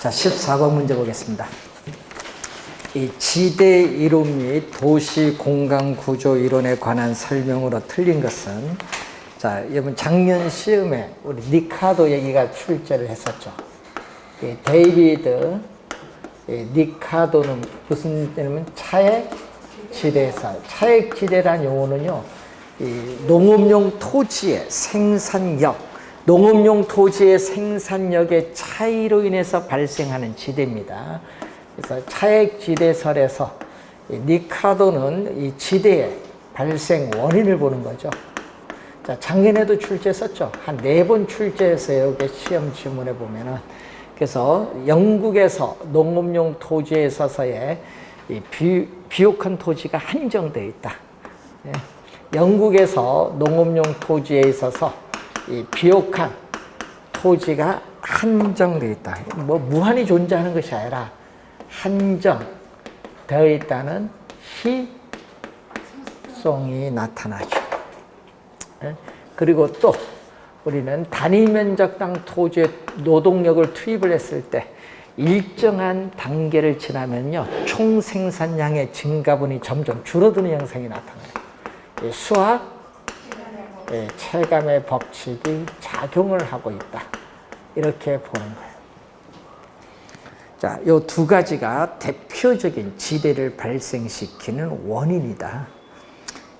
자, 14번 문제 보겠습니다. 이 지대 이론 및 도시 공간 구조 이론에 관한 설명으로 틀린 것은, 자, 여러분 작년 시험에 우리 니카도 얘기가 출제를 했었죠. 이 데이비드 니카도는 무슨 뜻이냐면 차액 지대사. 차액 지대란 용어는요, 이 농업용 토지의 생산력, 농업용 토지의 생산력의 차이로 인해서 발생하는 지대입니다. 그래서 차액 지대설에서 니카도는 이 지대의 발생 원인을 보는 거죠. 자, 작년에도 출제했었죠. 한 4번 출제했어요. 이게 시험 지문에 보면은. 그래서 영국에서 농업용 토지에 있어서의 이 비옥한 토지가 한정되어 있다. 예. 영국에서 농업용 토지에 있어서 이 비옥한 토지가 한정되어 있다. 뭐 무한히 존재하는 것이 아니라 한정되어 있다는 희소성이 나타나죠. 예? 그리고 또 우리는 단위 면적당 토지에 노동력을 투입을 했을 때 일정한 단계를 지나면요, 총 생산량의 증가분이 점점 줄어드는 현상이 나타나요. 수학 체감의 법칙이 작용을 하고 있다. 이렇게 보는 거예요. 자, 요 두 가지가 대표적인 지대를 발생시키는 원인이다.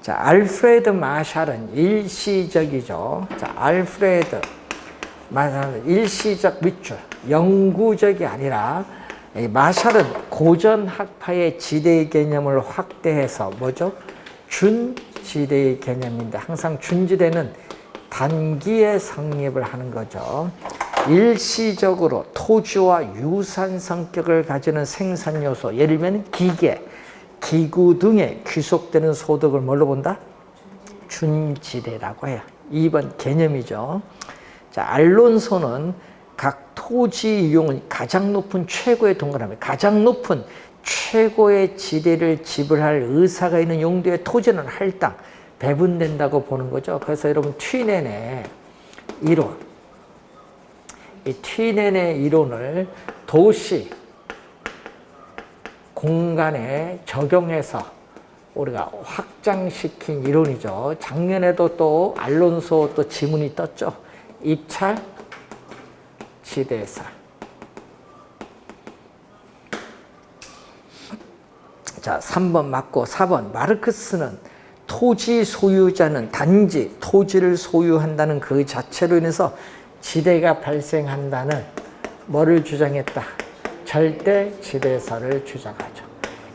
자, 알프레드 마샬은 일시적이죠. 자, 알프레드 마샬은 일시적 밑줄, 영구적이 아니라 마샬은 고전 학파의 지대의 개념을 확대해서 뭐죠? 준지대의 개념인데, 항상 준지대는 단기에 성립을 하는 거죠. 일시적으로 토지와 유사한 성격을 가지는 생산 요소, 예를 들면 기계, 기구 등에 귀속되는 소득을 뭘로 본다? 준지대라고 해요. 2번 개념이죠. 자, 알론소는 각 토지 이용은 가장 높은 최고의 동그라미, 가장 높은 최고의 지대를 지불할 의사가 있는 용도의 토지는 할당, 배분된다고 보는 거죠. 그래서 여러분 튀넨의 이론, 이 튀넨의 이론을 도시 공간에 적용해서 우리가 확장시킨 이론이죠. 작년에도 또 알론소 또 지문이 떴죠. 입찰 지대설. 자, 3번 맞고 4번. 마르크스는 토지 소유자는 단지 토지를 소유한다는 그 자체로 인해서 지대가 발생한다는 뭐를 주장했다? 절대 지대설을 주장하죠.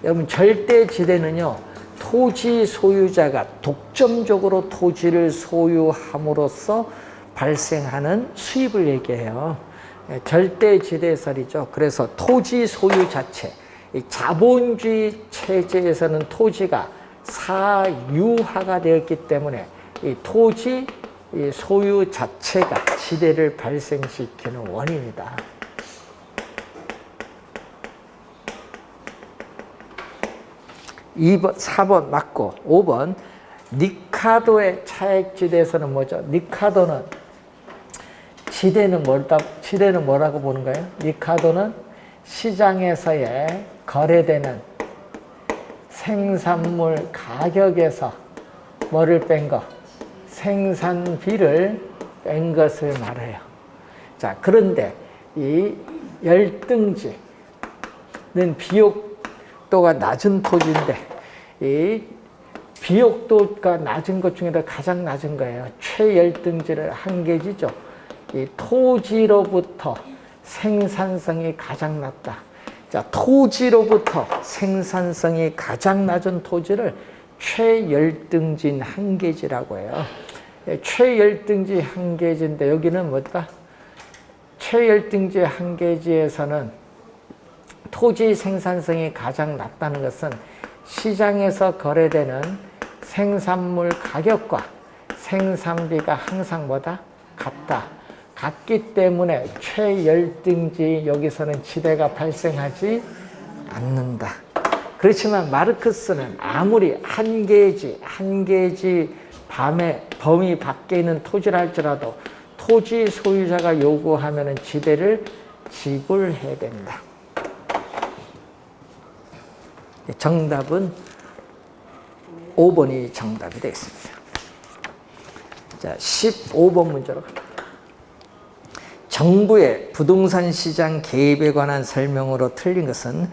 여러분, 절대 지대는요, 토지 소유자가 독점적으로 토지를 소유함으로써 발생하는 수입을 얘기해요. 절대 지대설이죠. 그래서 토지 소유 자체, 이 자본주의 체제에서는 토지가 사유화가 되었기 때문에 이 토지 이 소유 자체가 지대를 발생시키는 원인이다. 2번, 4번 맞고 5번. 니카도의 차액지대에서는 뭐죠? 니카도는 지대는 뭐라고 보는 거예요? 니카도는 시장에서의 거래되는 생산물 가격에서 뭐를 뺀 거? 생산비를 뺀 것을 말해요. 자, 그런데 이 열등지는 비옥도가 낮은 토지인데, 이 비옥도가 낮은 것 중에서 가장 낮은 거예요. 최열등지를 한계지죠. 이 토지로부터 생산성이 가장 낮다. 자, 토지로부터 생산성이 가장 낮은 토지를 최열등진 한계지라고 해요. 최열등지 한계지인데 여기는 뭐다? 최열등지 한계지에서는 토지 생산성이 가장 낮다는 것은 시장에서 거래되는 생산물 가격과 생산비가 항상 뭐다? 같다. 같기 때문에 최열등지 여기서는 지대가 발생하지 않는다. 그렇지만 마르크스는 아무리 한 개지 범위 밖에 있는 토지를 할지라도 토지 소유자가 요구하면 지대를 지불해야 된다. 정답은 5번이 정답이 되겠습니다. 자, 15번 문제로 갑니다. 정부의 부동산 시장 개입에 관한 설명으로 틀린 것은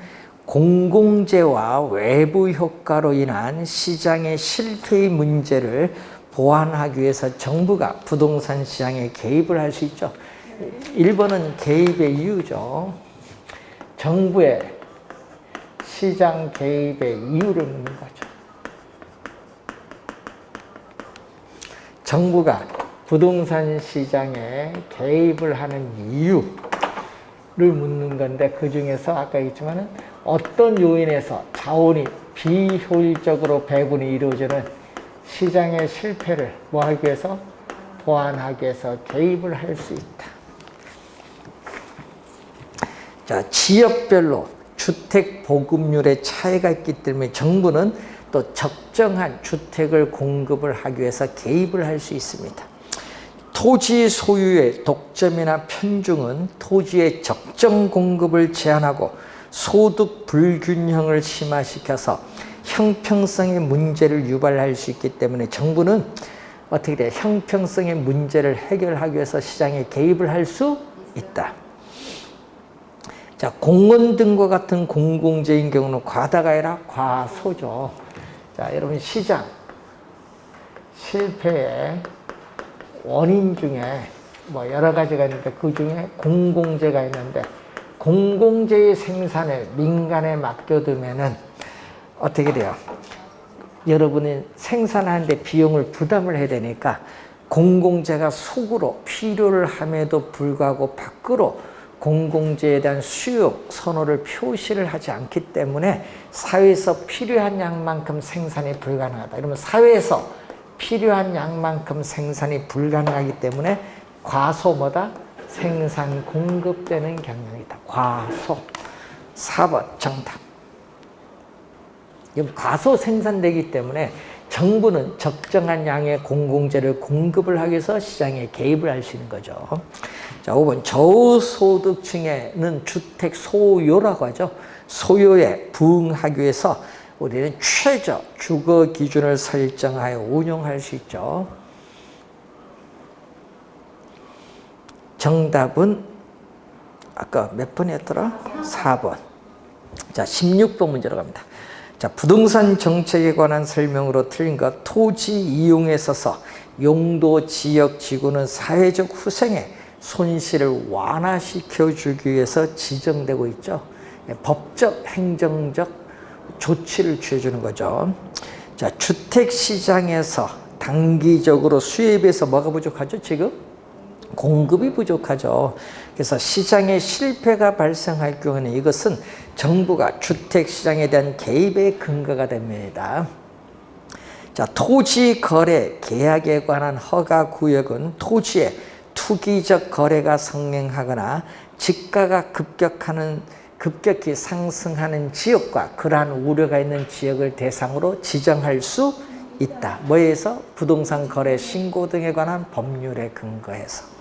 공공재와 외부 효과로 인한 시장의 실패의 문제를 보완하기 위해서 정부가 부동산 시장에 개입을 할 수 있죠. 1번은 개입의 이유죠. 정부의 시장 개입의 이유를 묻는 거죠. 정부가 부동산 시장에 개입을 하는 이유를 묻는 건데, 그 중에서 아까 얘기했지만은 어떤 요인에서 자원이 비효율적으로 배분이 이루어지는 시장의 실패를 뭐 하기 위해서? 보완하기 위해서 개입을 할 수 있다. 자, 지역별로 주택 보급률의 차이가 있기 때문에 정부는 또 적정한 주택을 공급을 하기 위해서 개입을 할 수 있습니다. 토지 소유의 독점이나 편중은 토지의 적정 공급을 제한하고 소득 불균형을 심화시켜서 형평성의 문제를 유발할 수 있기 때문에 정부는 어떻게 돼요? 형평성의 문제를 해결하기 위해서 시장에 개입을 할 수 있다. 자, 공원 등과 같은 공공재인 경우는 과다가 아니라 과소죠. 자, 여러분, 시장 실패의 원인 중에 뭐 여러 가지가 있는데, 그 중에 공공재가 있는데, 공공재의 생산을 민간에 맡겨두면은 어떻게 돼요? 여러분이 생산하는데 비용을 부담을 해야 되니까 공공재가 속으로 필요를 함에도 불구하고 밖으로 공공재에 대한 수요 선호를 표시를 하지 않기 때문에 사회에서 필요한 양만큼 생산이 불가능하다. 이러면 사회에서 필요한 양만큼 생산이 불가능하기 때문에 과소보다 생산 공급되는 경향이다. 과소. 4번 정답. 과소 생산되기 때문에 정부는 적정한 양의 공공재를 공급을 하기 위해서 시장에 개입을 할 수 있는 거죠. 자, 5번 저소득층에는 주택 소요라고 하죠. 소요에 부응하기 위해서 우리는 최저 주거 기준을 설정하여 운용할 수 있죠. 정답은 아까 몇 번이었더라? 4번. 자, 16번 문제로 갑니다. 자, 부동산 정책에 관한 설명으로 틀린 것. 토지 이용에 있어서 용도 지역 지구는 사회적 후생에 손실을 완화시켜 주기 위해서 지정되고 있죠. 법적, 행정적 조치를 취해주는 거죠. 자, 주택시장에서 단기적으로 수요에 비해서 뭐가 부족하죠? 지금? 공급이 부족하죠. 그래서 시장에 실패가 발생할 경우는 이것은 정부가 주택시장에 대한 개입의 근거가 됩니다. 자, 토지 거래 계약에 관한 허가 구역은 토지의 투기적 거래가 성행하거나 지가가 급격히 상승하는 지역과 그러한 우려가 있는 지역을 대상으로 지정할 수 있다. 뭐에 의해서? 부동산 거래 신고 등에 관한 법률에 근거해서.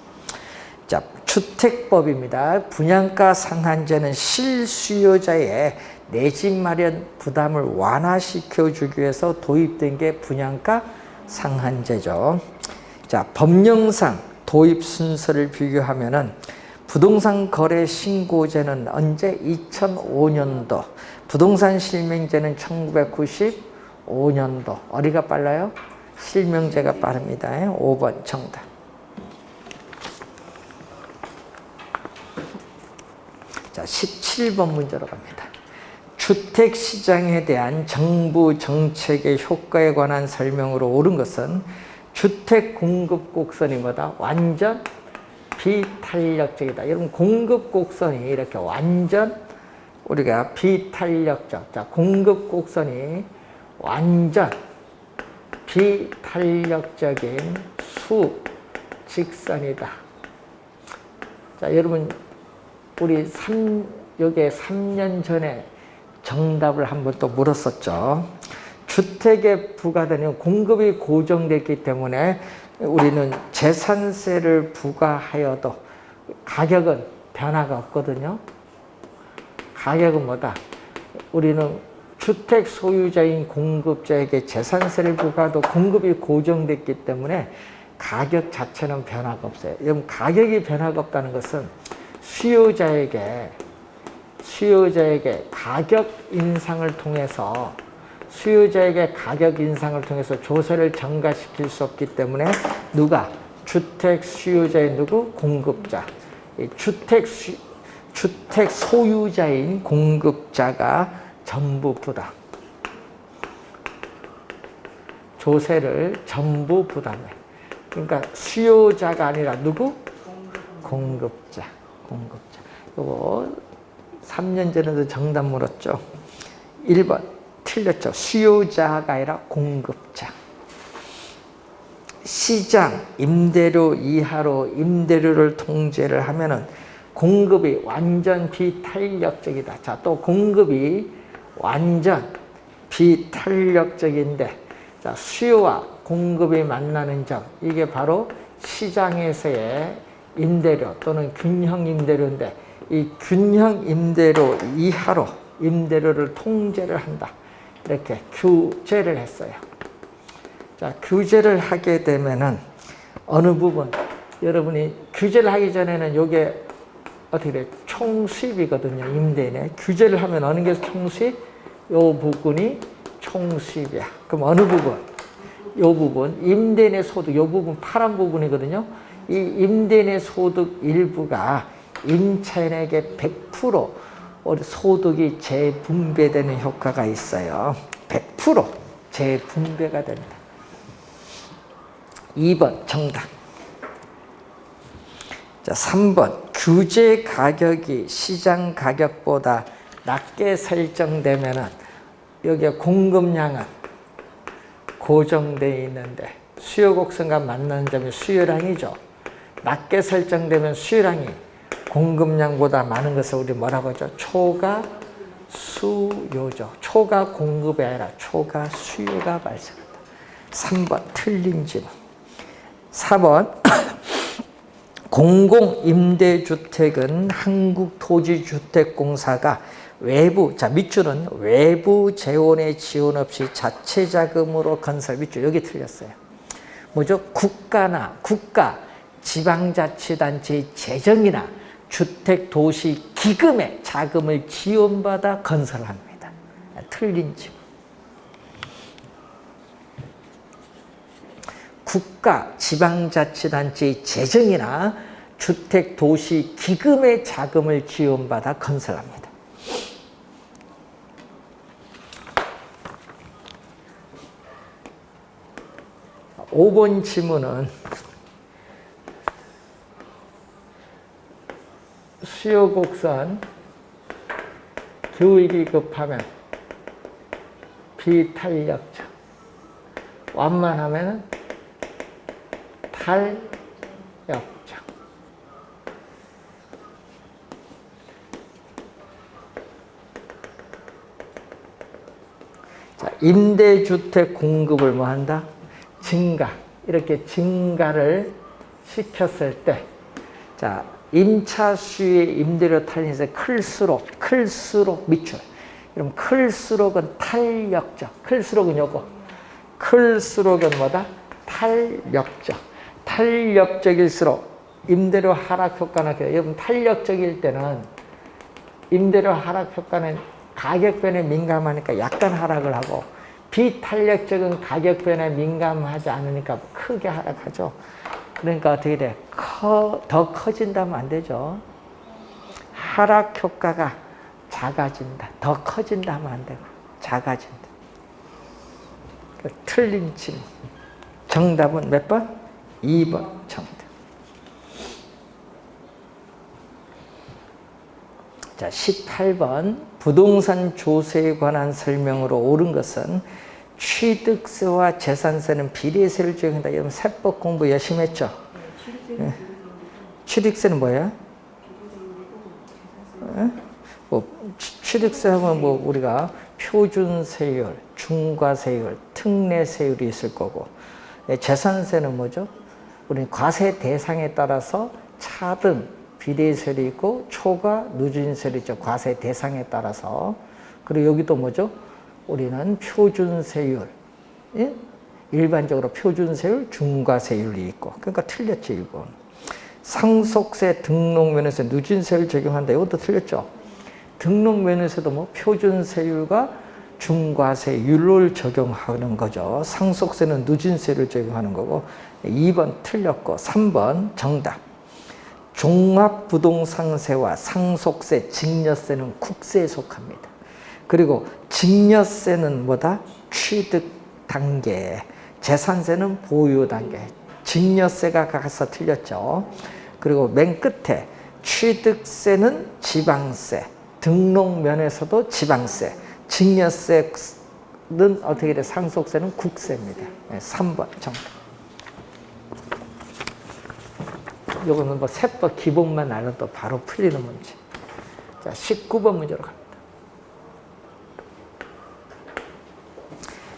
자, 주택법입니다. 분양가 상한제는 실수요자의 내 집 마련 부담을 완화시켜 주기 위해서 도입된 게 분양가 상한제죠. 자, 법령상 도입 순서를 비교하면은 부동산 거래 신고제는 언제? 2005년도. 부동산 실명제는 1995년도. 어디가 빨라요? 실명제가 빠릅니다. 5번 정답. 자, 17번 문제로 갑니다. 주택시장에 대한 정부 정책의 효과에 관한 설명으로 옳은 것은 주택 공급 곡선이 뭐다? 완전 비탄력적이다. 여러분, 공급 곡선이 이렇게 완전 우리가 비탄력적. 자, 공급 곡선이 완전 비탄력적인 수직선이다. 자, 여러분, 우리 여기에 3년 전에 정답을 한번 또 물었었죠. 주택에 부과되는 공급이 고정됐기 때문에 우리는 재산세를 부과하여도 가격은 변화가 없거든요. 가격은 뭐다? 우리는 주택 소유자인 공급자에게 재산세를 부과도 공급이 고정됐기 때문에 가격 자체는 변화가 없어요. 여러분, 가격이 변화가 없다는 것은 수요자에게 가격 인상을 통해서 조세를 전가시킬 수 없기 때문에 누가? 주택 수요자의 누구? 공급자. 주택 소유자인 공급자가 전부 부담. 조세를 전부 부담해. 그러니까 수요자가 아니라 누구? 공급자. 요거 3년 전에도 정답 물었죠. 1번 틀렸죠. 수요자가 아니라 공급자. 시장 임대료 이하로 임대료를 통제를 하면은 공급이 완전 비탄력적이다. 자, 또 공급이 완전 비탄력적인데, 자, 수요와 공급이 만나는 점, 이게 바로 시장에서의 임대료 또는 균형 임대료인데, 이 균형 임대료 이하로 임대료를 통제를 한다. 이렇게 규제를 했어요. 자, 규제를 하게 되면은 어느 부분, 여러분이 규제를 하기 전에는 요게 어떻게 돼? 총수입이거든요. 임대인에. 규제를 하면 어느 게 총수입? 요 부분이 총수입이야. 그럼 어느 부분? 요 부분, 임대인의 소득, 요 부분 파란 부분이거든요. 이 임대인의 소득 일부가 임차인에게 100% 소득이 재분배되는 효과가 있어요. 100% 재분배가 됩니다. 2번 정답. 자, 3번 규제 가격이 시장 가격보다 낮게 설정되면은 여기에 공급량은 고정되어 있는데 수요 곡선과 만나는 점이 수요량이죠. 낮게 설정되면 수요량이 공급량보다 많은 것을 우리 뭐라고 하죠? 초과 수요죠. 초과 공급이 아니라 초과 수요가 발생한다. 3번 틀린 질문. 4번 공공임대주택은 한국토지주택공사가 외부, 자, 밑줄은 외부 재원의 지원 없이 자체 자금으로 건설, 밑줄 여기 틀렸어요. 뭐죠? 국가, 지방자치단체의 재정이나 주택도시기금의 자금을 지원받아 건설합니다. 틀린 질문. 국가, 지방자치단체의 재정이나 주택도시기금의 자금을 지원받아 건설합니다. 오 번 질문은 수요 곡선 교육이 급하면 비탄력적, 완만하면 탄력적. 자, 임대주택 공급을 뭐 한다? 증가. 이렇게 증가를 시켰을 때, 자, 임차 수의 임대료 탄력이 클수록 밑줄. 그럼 클수록은 탄력적. 클수록은 요거. 클수록은 뭐다? 탄력적. 탄력적일수록 임대료 하락 효과는, 여러분 탄력적일 때는 임대료 하락 효과는 가격 변에 민감하니까 약간 하락을 하고, 비탄력적인 가격 변에 민감하지 않으니까 크게 하락하죠. 그러니까 어떻게 돼? 더 커진다면 안 되죠. 하락 효과가 작아진다. 더 커진다면 안 되고 작아진다. 틀린 질문. 정답은 몇 번? 2번 정답. 자, 18번 부동산 조세에 관한 설명으로 옳은 것은 취득세와 재산세는 비례세를 적용한다. 여러분 세법 공부 열심히 했죠? 네. 취득세는 뭐예요? 뭐 취득세 하면 뭐 우리가 표준세율, 중과세율, 특례세율이 있을 거고, 재산세는 뭐죠? 우리 과세 대상에 따라서 차등, 비대세율이 있고 초가 누진세율이 있죠. 과세 대상에 따라서. 그리고 여기도 뭐죠? 우리는 표준세율. 예? 일반적으로 표준세율, 중과세율이 있고. 그러니까 틀렸죠, 이거. 상속세 등록면에서 누진세율 적용한다. 이것도 틀렸죠. 등록면에서도 뭐 표준세율과 중과세율을 적용하는 거죠. 상속세는 누진세율을 적용하는 거고. 2번 틀렸고 3번 정답. 종합부동산세와 상속세, 증여세는 국세에 속합니다. 그리고 증여세는 뭐다? 취득 단계, 재산세는 보유 단계. 증여세가 가서 틀렸죠. 그리고 맨 끝에 취득세는 지방세, 등록면에서도 지방세, 증여세는 어떻게 돼? 상속세는 국세입니다. 3번 정답. 이거는 뭐 세법 기본만 알아도 바로 풀리는 문제. 자, 19번 문제로 갑니다.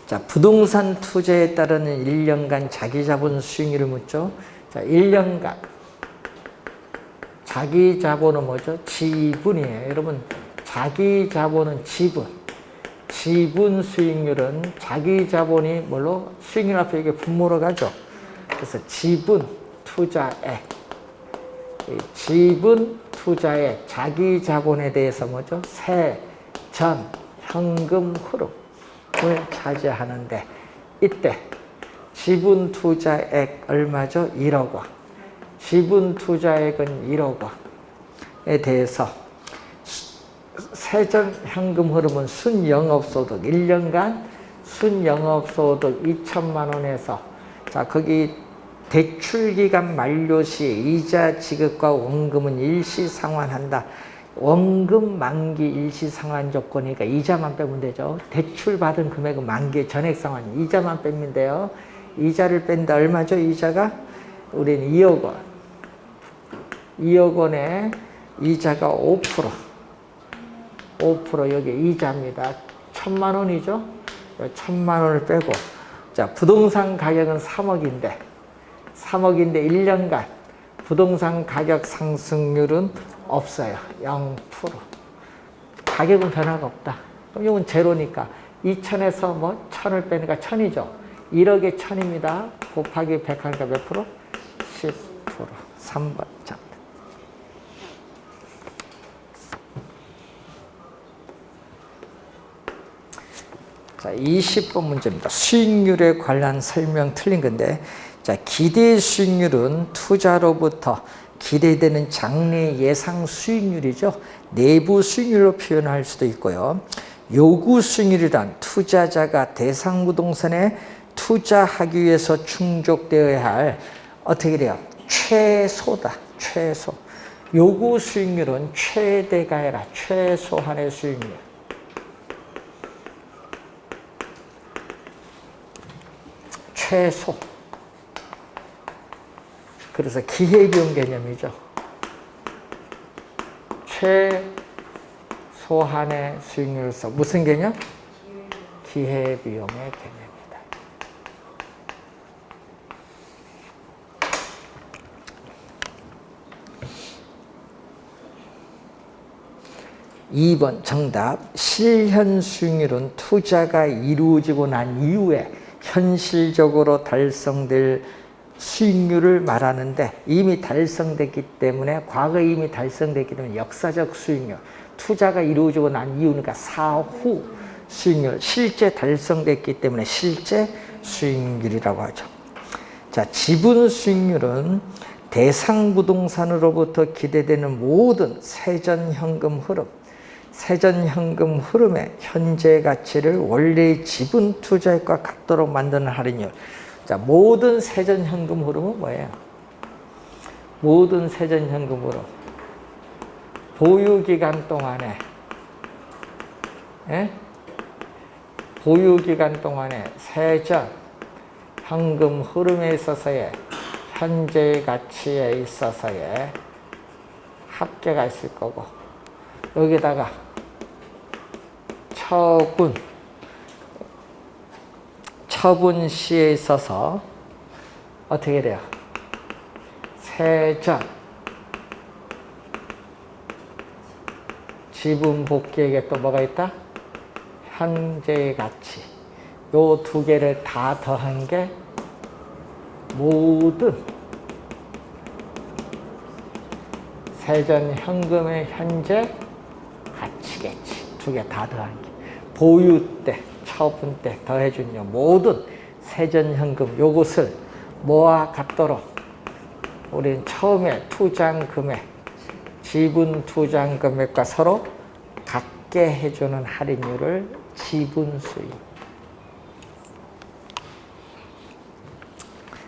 자, 부동산 투자에 따르는 1년간 자기자본 수익률을 묻죠. 자, 1년간 자기자본은 뭐죠? 지분이에요. 여러분, 자기자본은 지분. 지분 수익률은 자기자본이 뭘로? 수익률 앞에 이게 분모로 가죠. 그래서 지분 투자액. 지분 투자액, 자기자본에 대해서 뭐죠? 세, 전, 현금 흐름을 차지하는데 이때 지분 투자액 얼마죠? 1억 원. 지분 투자액은 1억 원에 대해서 세전 현금 흐름은 순영업소득 1년간 순영업소득 2천만 원에서 자 거기 대출기간 만료 시에 이자 지급과 원금은 일시상환한다. 원금 만기 일시상환 조건이니까 이자만 빼면 되죠. 대출 받은 금액은 만기 전액상환, 이자만 빼면 돼요. 이자를 뺀다. 얼마죠? 이자가? 우리는 2억 원. 2억 원에 이자가 5%. 5% 여기 이자입니다. 1,000만 원이죠? 1,000만 원을 빼고 자 부동산 가격은 3억인데 1년간 부동산 가격 상승률은 없어요. 0%. 가격은 변화가 없다. 그럼 이건 제로니까 2천에서 뭐 1,000을 빼니까 1,000이죠. 1억에 1,000입니다. 곱하기 100 하니까 몇 프로? 10%. 3번 정답. 자, 20번 문제입니다. 수익률에 관한 설명 틀린 건데 자, 기대 수익률은 투자로부터 기대되는 장래 예상 수익률이죠. 내부 수익률로 표현할 수도 있고요. 요구 수익률이란 투자자가 대상 부동산에 투자하기 위해서 충족되어야 할 어떻게 돼요? 최소다. 최소. 요구 수익률은 최대가 아니라 최소한의 수익률. 최소. 그래서 기회비용 개념이죠. 최소한의 수익률에서 무슨 개념? 기회비용의 개념이다. (2번) 정답. 실현 수익률은 투자가 이루어지고 난 이후에 현실적으로 달성될 수익률을 말하는데 이미 달성됐기 때문에 과거에 이미 달성됐기 때문에 역사적 수익률, 투자가 이루어지고 난 이후니까 사후 수익률, 실제 달성됐기 때문에 실제 수익률이라고 하죠. 자, 지분 수익률은 대상 부동산으로부터 기대되는 모든 세전 현금 흐름, 세전 현금 흐름의 현재 가치를 원래의 지분 투자액과 같도록 만드는 할인율. 자, 모든 세전 현금 흐름은 뭐예요? 모든 세전 현금 흐름. 보유 기간 동안에, 예? 보유 기간 동안에 세전 현금 흐름에 있어서의 현재 가치에 있어서의 합계가 있을 거고, 여기다가 처분 시에 있어서 어떻게 돼요? 세전 지분 복귀액에 또 뭐가 있다? 현재 가치. 요 두 개를 다 더한 게 모든 세전 현금의 현재 가치겠지. 두 개 다 더한 게. 보유 때, 처분 때 더해준 요 모든 세전 현금 요것을 뭐와 같도록 우리는 처음에 투자한 금액, 지분 투자한 금액과 서로 같게 해주는 할인율을 지분 수익.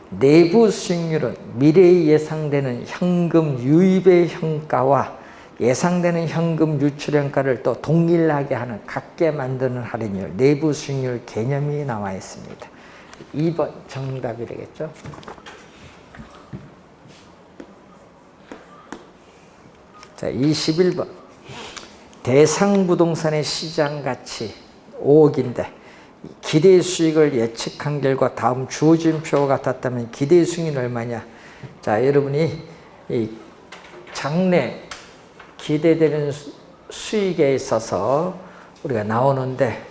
내부 수익률은 미래에 예상되는 현금 유입의 현가와 예상되는 현금 유출 현가를 또 동일하게 하는 같게 만드는 할인율, 내부 수익률 개념이 나와 있습니다. 2번 정답이 되겠죠. 자, 21번. 대상 부동산의 시장 가치 5억인데 기대 수익을 예측한 결과 다음 주어진 표와 같았다면 기대 수익은 얼마냐? 자, 여러분이 이 장래 기대되는 수익에 있어서 우리가 나오는데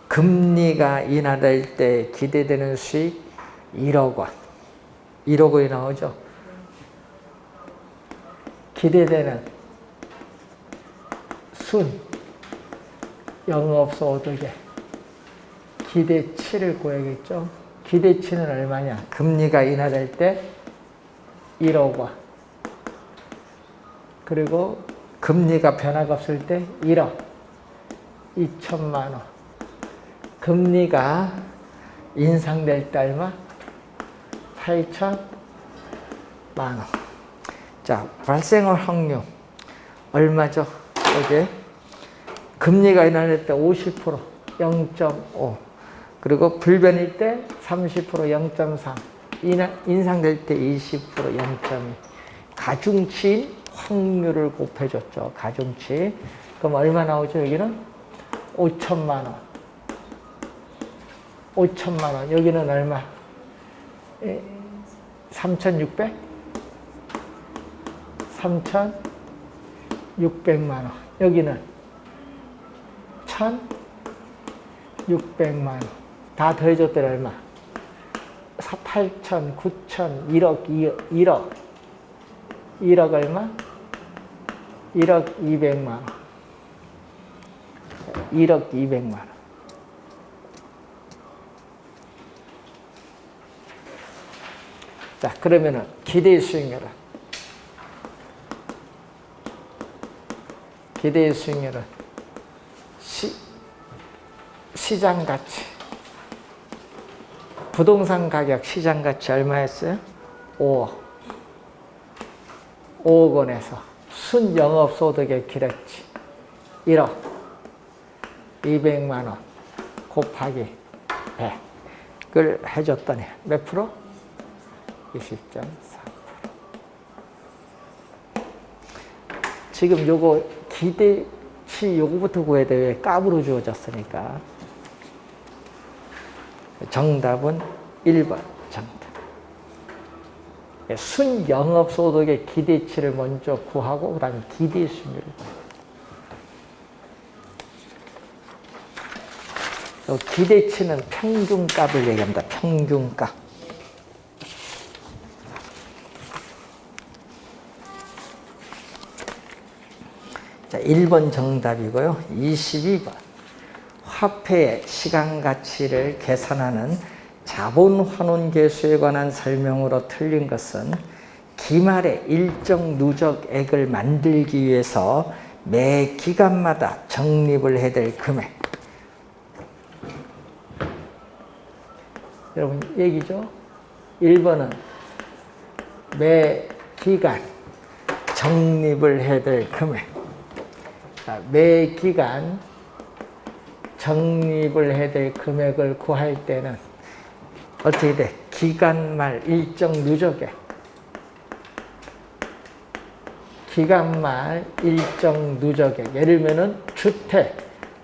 금리가 인하될 때 기대되는 수익 1억 원. 1억 원이 나오죠. 기대되는 순 영업소득의 기대치를 구해야겠죠. 기대치는 얼마냐? 금리가 인하될 때 1억 원. 그리고 금리가 변화가 없을 때 1억 2천만 원. 금리가 인상될 때 얼마? 8천만 원. 자, 발생할 확률 얼마죠? 여기 금리가 인하될 때 50%, 0.5. 그리고 불변일 때 30%, 0.3. 인상될 때 20%, 0.2. 가중치인 확률을 곱해줬죠. 가중치. 그럼 얼마 나오죠? 여기는 5천만 원. 5천만 원. 여기는 얼마? 3,600? 3,600만 원. 여기는 1,600만 원. 다 더해줬더니 얼마? 8천, 9천, 1억, 1억. 1억 얼마? 1억 200만 원. 1억 200만 원. 자, 그러면은 기대 수익률은? 기대 수익률은 시장 가치. 부동산 가격 시장 가치 얼마였어요? 5억. 5억 원에서 순 영업소득의 기대치 1억 200만 원 곱하기 100을 해줬더니 몇 프로? 20.4%. 지금 요거 기대치 요거부터 구해야 돼. 왜? 값으로 주어졌으니까. 정답은 1번 정답. 순 영업소득의 기대치를 먼저 구하고 그 다음에 기대 수익률을 구해요. 기대치는 평균값을 얘기합니다. 평균값. 자, 1번 정답이고요. 22번. 화폐의 시간 가치를 계산하는 자본 환원 계수에 관한 설명으로 틀린 것은 기말에 일정 누적액을 만들기 위해서 매 기간마다 적립을 해야 될 금액. 여러분 얘기죠? 1번은 매 기간 적립을 해야 될 금액. 자, 매 기간 적립을 해야 될 금액을 구할 때는 어떻게 돼? 기간 말 일정 누적액. 기간 말 일정 누적액. 예를 들면은 주택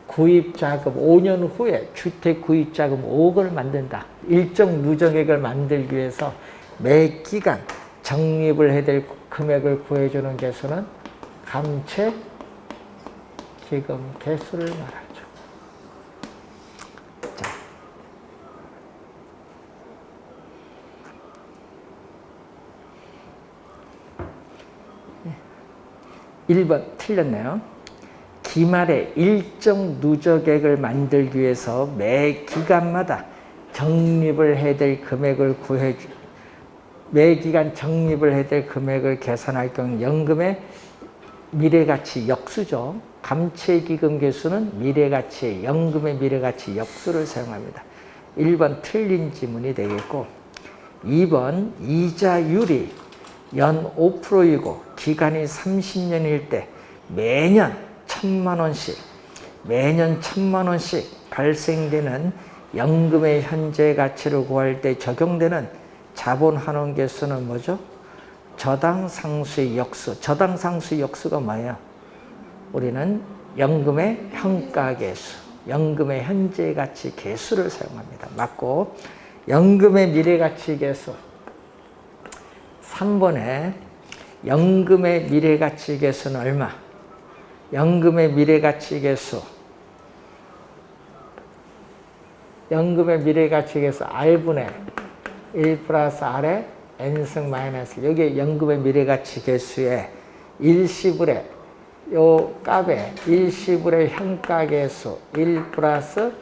구입 자금 5년 후에 주택 구입 자금 5억을 만든다. 일정 누적액을 만들기 위해서 매 기간 적립을 해야 될 금액을 구해주는 개수는 감채 기금 개수를 말하죠. 자, 1번 틀렸네요. 기말에 일정 누적액을 만들기 위해서 매 기간마다 적립을 해야 될 금액을 매 기간 적립을 해야 될 금액을 계산할 경우 연금의 미래가치 역수죠. 감채기금 개수는 미래가치, 연금의 미래가치 역수를 사용합니다. 1번 틀린 지문이 되겠고, 2번 이자율이 연 5%이고 기간이 30년일 때 매년 1,000만 원씩 발생되는 연금의 현재 가치를 구할 때 적용되는 자본 환원 개수는 뭐죠? 저당 상수의 역수. 저당 상수의 역수가 뭐예요? 우리는 연금의 현가 개수, 연금의 현재 가치 개수를 사용합니다. 맞고, 연금의 미래 가치 개수. 3번에 연금의 미래 가치 개수는 얼마? 연금의 미래 가치 개수. 연금의 미래 가치 개수 R분의 1 플러스 R의 N승 마이너스. 여기 연금의 미래 가치 개수에 일시불의 요 값에 일시불의 현가 개수 1 플러스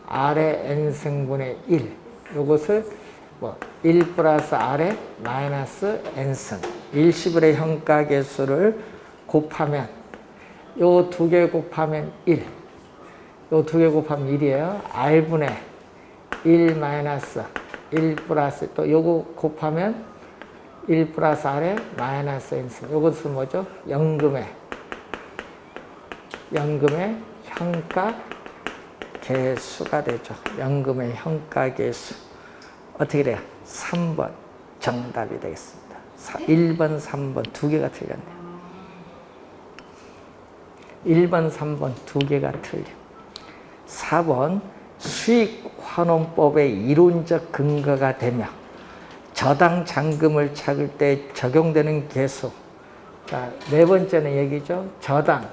R의 N승분의 1. 요것을 1 플러스 R의 마이너스 N승. 일시불의 현가 개수를 곱하면 요 두 개 곱하면 1. 요 두 개 곱하면 1이에요. R분의 1 마이너스 1 플러스 또 요거 곱하면 1 플러스 R의 마이너스 N승. 요것은 뭐죠? 연금의 현가 개수가 되죠. 연금의 현가 개수. 어떻게 돼요? 3번 정답이 되겠습니다. 1번, 3번 두 개가 틀렸네요. 1번, 3번 두 개가 틀려. 4번 수익환원법의 이론적 근거가 되며 저당 잔금을 찾을 때 적용되는 개수. 자, 네 번째는 얘기죠. 저당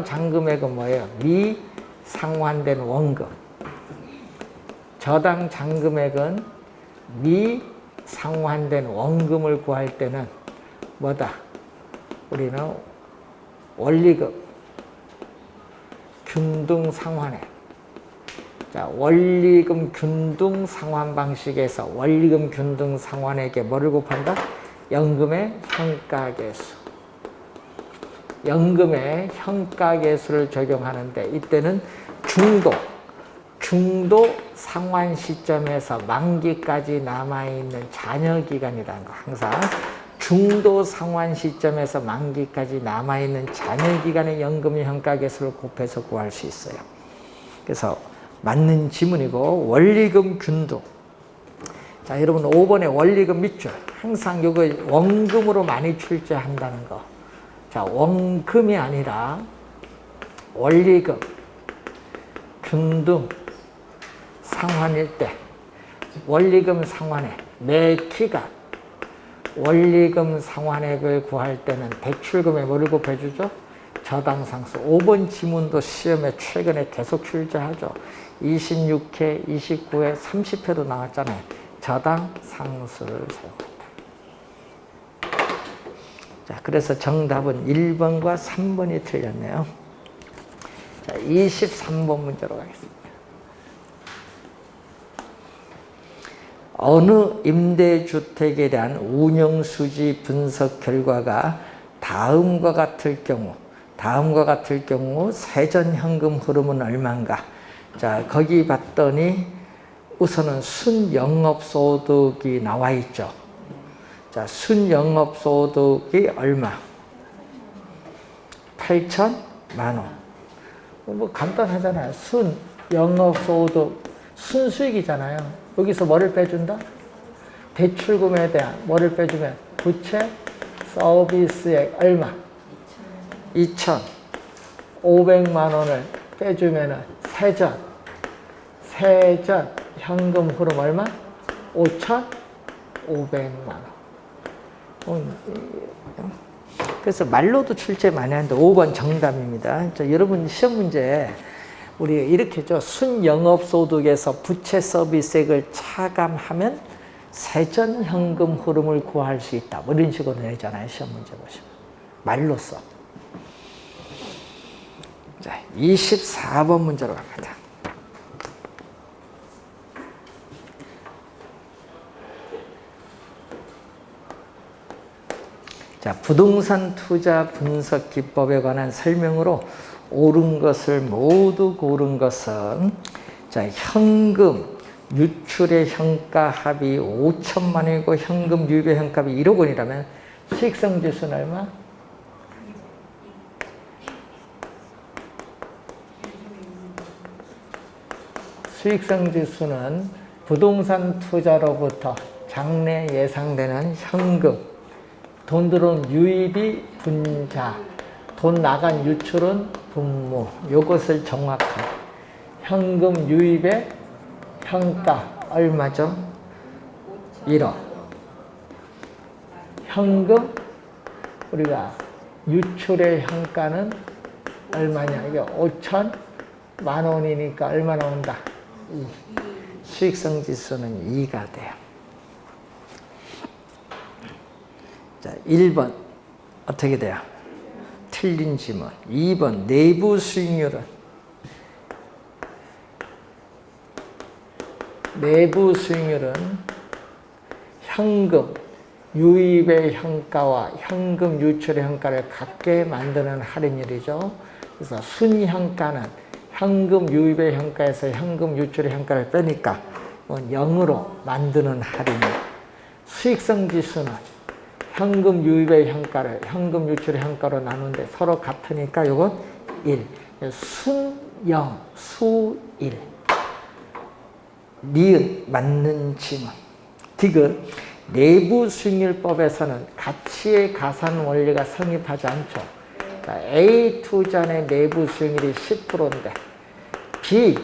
잔금액은 뭐예요? 미상환된 원금. 저당 잔금액은 미상환된 원금을 구할 때는 뭐다? 우리는 원리금 균등상환에. 자, 원리금 균등상환 방식에서 원리금 균등상환에게 뭐를 곱한다? 연금의 현가계수. 연금의 현가계수를 적용하는데 이때는 중도 상환 시점에서 만기까지 남아있는 잔여기간이라는 거. 항상 중도 상환 시점에서 만기까지 남아있는 잔여기간의 연금의 현가계수를 곱해서 구할 수 있어요. 그래서 맞는 지문이고, 원리금 균등. 자, 여러분 5번에 원리금 밑줄. 항상 이거 원금으로 많이 출제한다는 거. 자, 원금이 아니라 원리금 균등 상환일 때 원리금 상환액 매 기간 원리금 상환액을 구할 때는 대출금에 뭐를 곱해주죠? 저당상수. 5번 지문도 시험에 최근에 계속 출제하죠. 26회, 29회, 30회도 나왔잖아요. 저당상수를 사용한다. 자, 그래서 정답은 1번과 3번이 틀렸네요. 자, 23번 문제로 가겠습니다. 어느 임대주택에 대한 운영수지 분석 결과가 다음과 같을 경우 세전현금 흐름은 얼마인가? 자, 거기 봤더니 우선은 순영업소득이 나와 있죠. 자, 순영업소득이 얼마? 8천만 원. 뭐 간단하잖아요. 순영업소득, 순수익이잖아요. 여기서 뭐를 빼준다? 대출금에 대한 뭐를 빼주면 부채 서비스액 얼마? 2,500만 원을 빼주면 세전 현금 흐름 얼마? 5,500만 원. 그래서 말로도 출제 많이 하는데 5번 정답입니다. 여러분 시험 문제 우리 이렇게 죠. 순영업소득에서 부채 서비스액을 차감하면 세전 현금 흐름을 구할 수 있다. 뭐 이런 식으로 내잖아요. 시험 문제 보시면. 말로써. 자, 24번 문제로 갑니다. 자, 부동산 투자 분석 기법에 관한 설명으로 옳은 것을 모두 고른 것은 자, 현금 유출의 현가 합이 5천만 원이고 현금 유입의 현가합이 1억 원이라면 수익성 지수는 얼마? 수익성 지수는 부동산 투자로부터 장래 예상되는 현금, 돈 들어온 유입이 분자, 돈 나간 유출은 분모. 이것을 정확한 현금 유입의 현가 얼마죠? 1억. 현금 우리가 유출의 현가는 얼마냐? 이게 5천만 원이니까 얼마 나온다? 2. 수익성 지수는 2가 돼요. 자, 1번 어떻게 돼요? 틀린 지문. 2번 내부 수익률은 현금 유입의 현가와 현금 유출의 현가를 같게 만드는 할인율이죠. 그래서 순현가는 현금 유입의 현가에서 현금 유출의 현가를 빼니까 0으로 만드는 할인율. 수익성 지수는 현금 유입의 현가를 현금 유출의 현가로 나누는데 서로 같으니까 이건 1. 순0, 수1. 니은 맞는 지문. 디귿 내부 수익률법에서는 가치의 가산 원리가 성립하지 않죠. A 투자의 내부 수익률이 10%인데 B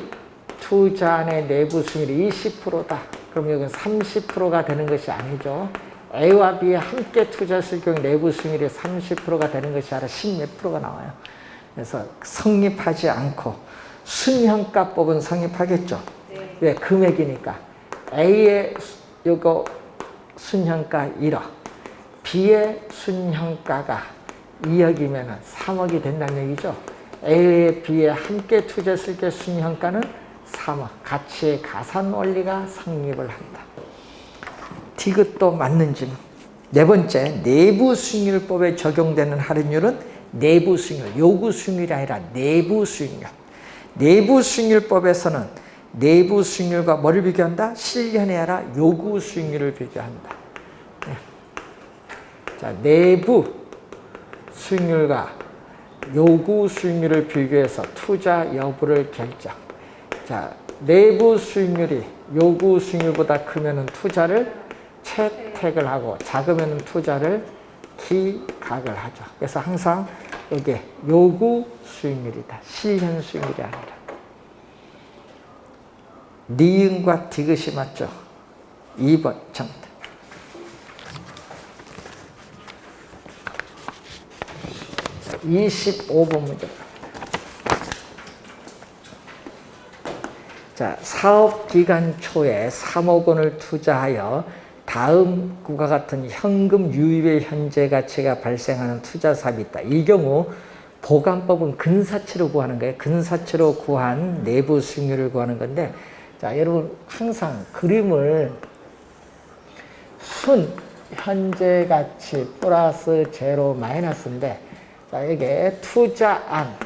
투자의 내부 수익률이 20%다. 그럼 여기는 30%가 되는 것이 아니죠. A와 B에 함께 투자했을 경우 내부 수익률이 30%가 되는 것이 아니라 10몇 프로가 나와요. 그래서 성립하지 않고 순현가법은 성립하겠죠. 네. 왜? 금액이니까. A의 이거 순현가 1억, B의 순현가가 2억이면 3억이 된다는 얘기죠. A에 B에 함께 투자했을 때 순현가는 3억. 가치의 가산 원리가 성립을 한다. 디귿도 맞는 질문. 네 번째, 내부 수익률법에 적용되는 할인율은 내부 수익률, 요구 수익률이 아니라 내부 수익률. 내부 수익률법에서는 내부 수익률과 뭐를 비교한다? 실현이 아니라 요구 수익률을 비교한다. 네. 자, 내부 수익률과 요구 수익률을 비교해서 투자 여부를 결정. 자, 내부 수익률이 요구 수익률보다 크면은 투자를 채택을 하고 작으면 투자를 기각을 하죠. 그래서 항상 이게 요구 수익률이다. 실현 수익률이 아니라. 니은과 디귿이 맞죠? 2번 정답. 25번 문제. 자, 사업 기간 초에 3억 원을 투자하여 다음과 같은 현금 유입의 현재 가치가 발생하는 투자 사업이 있다. 이 경우 보관법은 근사치로 구하는 거예요. 근사치로 구한 내부 수익률을 구하는 건데, 자, 여러분 항상 그림을 순 현재 가치 플러스 제로 마이너스인데, 자, 이게 투자한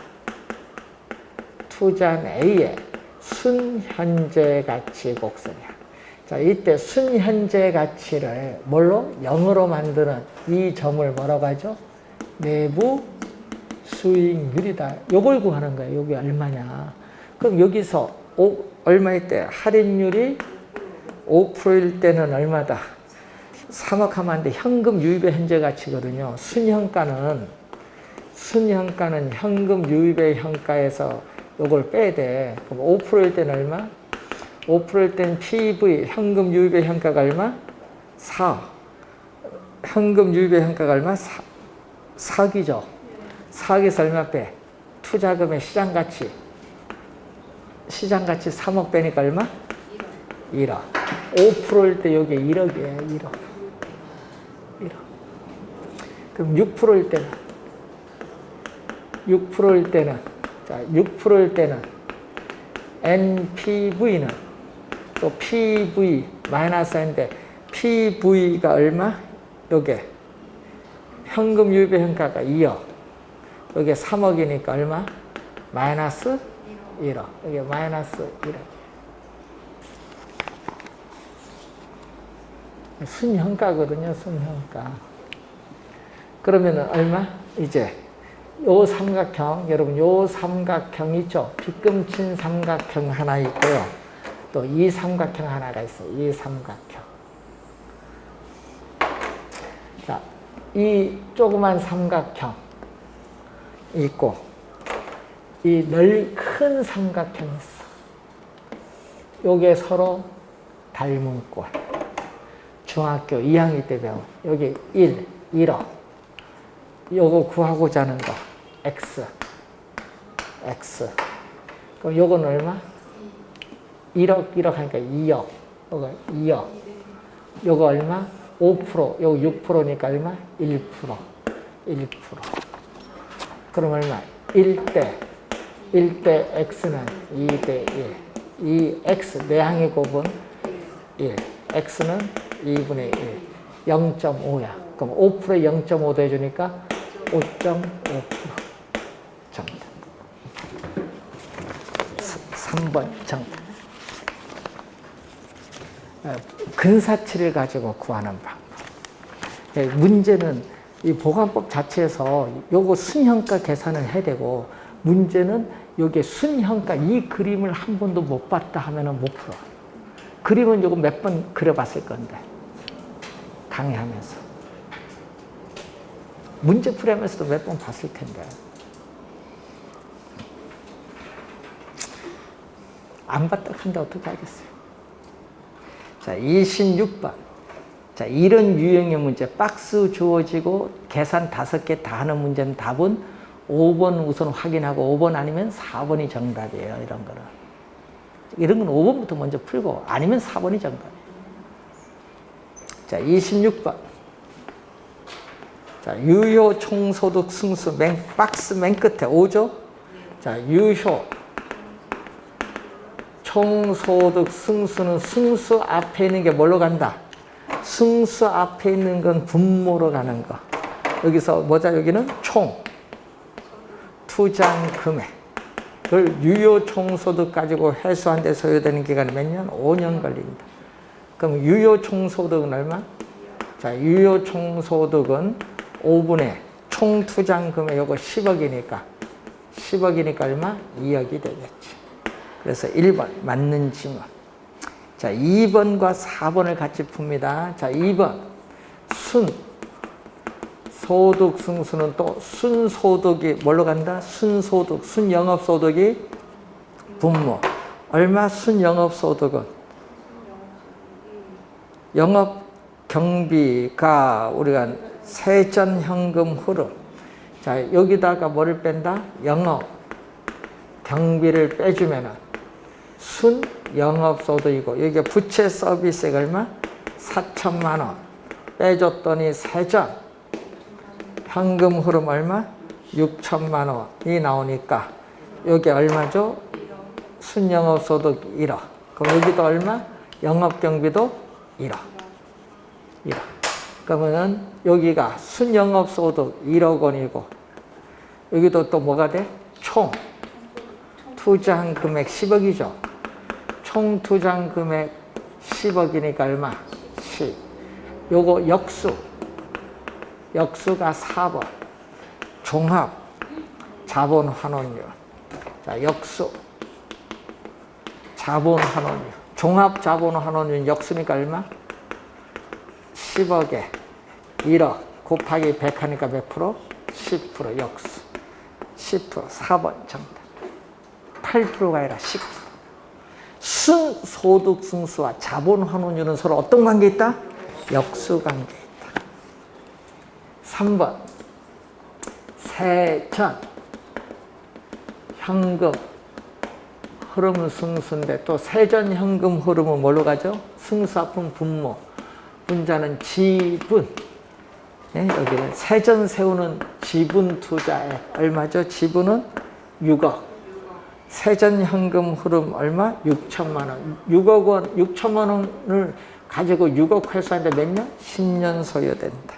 A의 순 현재 가치 곡선이야. 자, 이때 순현재 가치를 뭘로? 0으로 만드는 이 점을 뭐라고 하죠? 내부 수익률이다. 요걸 구하는 거예요. 여기 얼마냐. 그럼 여기서 얼마일 때? 할인율이 5%일 때는 얼마다? 3억 하면 안 돼. 현금 유입의 현재 가치거든요. 순현가는 현금 유입의 현가에서 요걸 빼야 돼. 그럼 5%일 때는 얼마? 5%일 땐 PV, 현금 유입의 현가가 얼마? 4. 현금 유입의 현가가 얼마? 사기죠. 사기에서 얼마 빼? 투자금의 시장가치. 시장가치 3억 빼니까 얼마? 1억. 5%일 때 여기 1억이에요. 1억. 1억. 그럼 6%일 때는? 6%일 때는, 자, 6%일 때는 NPV는 또 PV 마이너스 N인데 PV가 얼마? 요게 현금 유입의 현가가 2억. 여기 3억이니까 얼마? 마이너스 1억. 여기 마이너스 1억. 순현가거든요, 순현가. 그러면은 얼마? 이제 요 삼각형, 여러분 요 삼각형 있죠? 빗금친 삼각형 하나 있고요. 또 이 삼각형 하나가 있어요. 이 삼각형. 자, 이 조그만 삼각형 있고 이 큰 삼각형이 있어. 요게 서로 닮은 꼴. 중학교 2학년 때 배워. 여기 1억. 요거 구하고자 하는 거. X. 그럼 요건 얼마? 1억 하니까 2억. 요거 2억. 요거 얼마? 5%. 요거 6%니까 얼마? 1%. 그럼 얼마? 1대 X는 2대 1. 이 X, 내항의 곱은 1. X는 2분의 1. 0.5야. 그럼 5%에 0.5 더해주니까 5.5%. 정답. 3번 정답. 근사치를 가지고 구하는 방법. 문제는 이 보관법 자체에서 요거 순현가 계산을 해야 되고, 문제는 요게 순현가 이 그림을 한 번도 못 봤다 하면은 못 풀어. 그림은 요거 몇 번 그려봤을 건데, 강의하면서. 문제 풀이하면서도 몇 번 봤을 텐데. 안 봤다 한데 어떻게 하겠어요? 자, 26번. 자, 이런 유형의 문제, 박스 주어지고 계산 5개 다 하는 문제는 답은 5번 우선 확인하고 5번 아니면 4번이 정답이에요. 이런 거는. 이런 건 5번부터 먼저 풀고 아니면 4번이 정답이에요. 자, 26번. 자, 유효 총소득 승수 박스 맨 끝에 5죠? 자, 유효 총소득 승수는 승수 앞에 있는 게 뭘로 간다? 승수 앞에 있는 건 분모로 가는 거. 여기서 뭐자? 여기는 총 투자한 금액. 그걸 유효 총소득 가지고 회수한 데 소요되는 기간이 몇 년? 5년 걸린다. 그럼 유효 총소득은 얼마? 자, 유효 총소득은 5분의 총 투자한 금액 요거 10억이니까 얼마? 2억이 되겠지. 그래서 1번 맞는 지문. 자, 2번과 4번을 같이 풉니다. 자, 2번 순소득 승수는 또 순소득이 뭘로 간다? 순소득, 순영업소득이 분모. 얼마? 순영업소득은 영업경비가 우리가 세전현금 흐름. 자, 여기다가 뭐를 뺀다? 영업경비를 빼주면은 순영업소득이고, 여기가 부채 서비스가 얼마? 4천만 원. 빼줬더니 세전 현금 흐름 얼마? 6천만 원이 나오니까 여기 얼마죠? 순영업소득 1억. 그럼 여기도 얼마? 영업경비도 1억. 그러면은 여기가 순영업소득 1억 원이고, 여기도 또 뭐가 돼? 총 투자한 금액 10억이죠. 총 투자한 금액 10억이니까 얼마? 10. 요거 역수가 4번. 종합 자본 환원율. 자, 역수 자본 환원율. 종합 자본 환원율 역수니까 얼마? 10억에 1억 곱하기 100 하니까 몇 프로? 10% 역수. 10%. 4번 정답. 8%가 아니라 10%. 순소득 승수와 자본 환원율은 서로 어떤 관계에 있다? 역수 관계에 있다. 3번. 세전, 현금, 흐름은 승수인데 또 세전, 현금 흐름은 뭘로 가죠? 승수 앞은 분모, 분자는 지분. 네, 여기는 세전 세우는 지분 투자에 얼마죠? 지분은 6억. 세전 현금 흐름 얼마? 6천만 원. 6억 원, 6천만 원을 가지고 6억 회수하는데 몇 년? 10년 소요된다.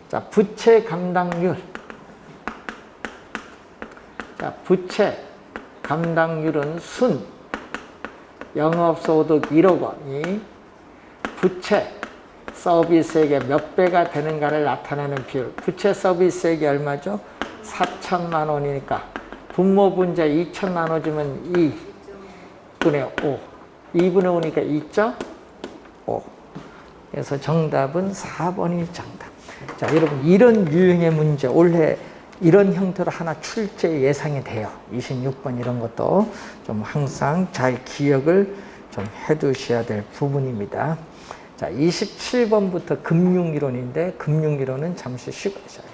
자, 부채 감당률. 자, 부채 감당률은 순. 영업소득 1억 원이 부채 서비스액의 몇 배가 되는가를 나타내는 비율. 부채 서비스액이 얼마죠? 4천만 원이니까 분모 분자 2천만 원 주면 2분의 5. 2분의 5니까 2.5. 그래서 정답은 4번이 정답. 자, 여러분 이런 유형의 문제 올해 이런 형태로 하나 출제 예상이 돼요. 26번 이런 것도 좀 항상 잘 기억을 좀 해두셔야 될 부분입니다. 자, 27번부터 금융이론인데 금융이론은 잠시 쉬고 있어요.